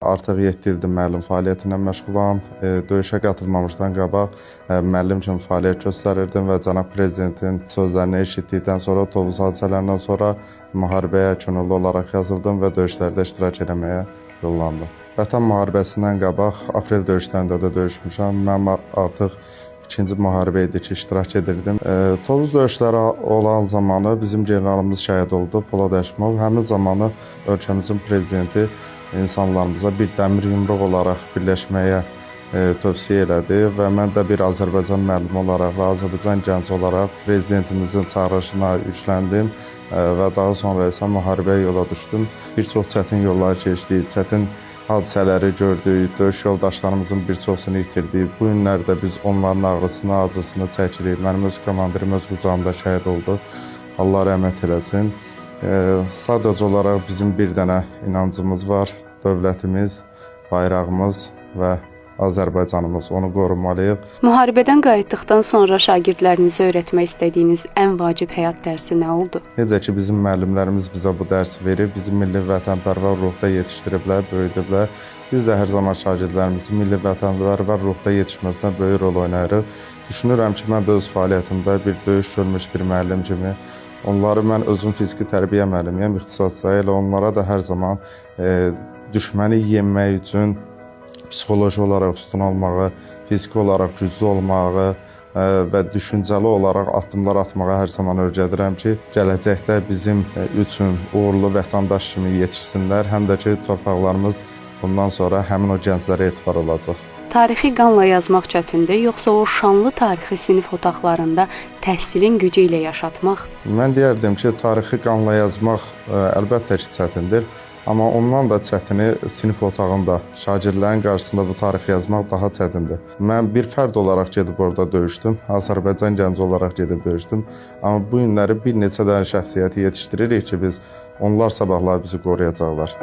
Artıq 7 ildir müəllim fəaliyyətinə məşğulam. Döyüşə qatılmamışdan qabaq müəllim kimi fəaliyyət göstərirdim və cənab prezidentin sözlərini eşitdikdən sonra, Tovuz hadisələrindən sonra müharibəyə könüllü olaraq yazıldım və döyüşlərdə iştirak etməyə yollandım. Vətən müharibəsindən qabaq aprel döyüşlərində də döyüşmüşəm. Mən artıq ikinci müharibə idi ki, iştirak edirdim. Tovuz döyüşləri olan zamanı bizim generalımız şəhid oldu, Polad Əşimov. Həmin zamanı ölkəmizin prezidenti insanlarımıza bir dəmir yumruq olaraq birləşməyə tövsiyə elədi və mən də bir Azərbaycan müəllimi olaraq və Azərbaycan gənci olaraq prezidentimizin çağırışına yükləndim və daha sonra isə müharibəyə yola düşdüm. Bir çox çətin yollar keçdik, çətin hadisələri gördük, döyüş yoldaşlarımızın bir çoxunu itirdik. Bu günlərdə biz onların ağrısını, acısını çəkirik. Mənim öz komandirim öz qucağımda şəhid oldu. Allah rəhmət eləsin. Sadəcə olaraq bizim bir dənə inancımız var. Dövlətimiz, bayrağımız və Azərbaycanımız. Onu qorumalıyıq. Müharibədən qayıtdıqdan sonra şagirdlərinizə öyrətmək istədiyiniz ən vacib həyat dərsi nə oldu? Necə ki, bizim müəllimlərimiz bizə bu dərsi verib, bizi milli vətənpərvər ruhda yetişdiriblər, böyüdüblər. Biz də hər zaman şagirdlərimizin milli vətənpərvər ruhda yetişməsinə böyük rol oynayırıq. Düşünürəm ki, mən də öz fəaliyyətimdə bir döyüş görmüş bir müəllim kimi onları mən özüm fiziki tərbiyə müəllimiyəm, ixtisasca elə onlara da hər zaman düşməni yenmək üçün psixoloji olaraq üstün olmağı, fiziki olaraq güclü olmağı və düşüncəli olaraq addımlar atmağa hər zaman öyrədirəm ki, gələcəkdə bizim üçün uğurlu vətəndaş kimi yetişsinlər, həm də ki, torpaqlarımız bundan sonra həmin o gənclərə etibar olacaq. Tarixi qanla yazmaq çətindir, yoxsa o şanlı tarixi sinif otaqlarında təhsilin gücü ilə yaşatmaq? Mən deyərdim ki, tarixi qanla yazmaq əlbəttə ki, çətindir. Amma ondan da çətini sinif otağında, şagirdlərin qarşısında bu tarixi yazmaq daha çətindir. Mən bir fərd olaraq gedib orada döyüşdüm, Azərbaycan gənci olaraq gedib döyüşdüm. Amma bu günləri bir neçə dənə şəxsiyyəti yetişdiririk ki, onlar sabahlar bizi qoruyacaqlar.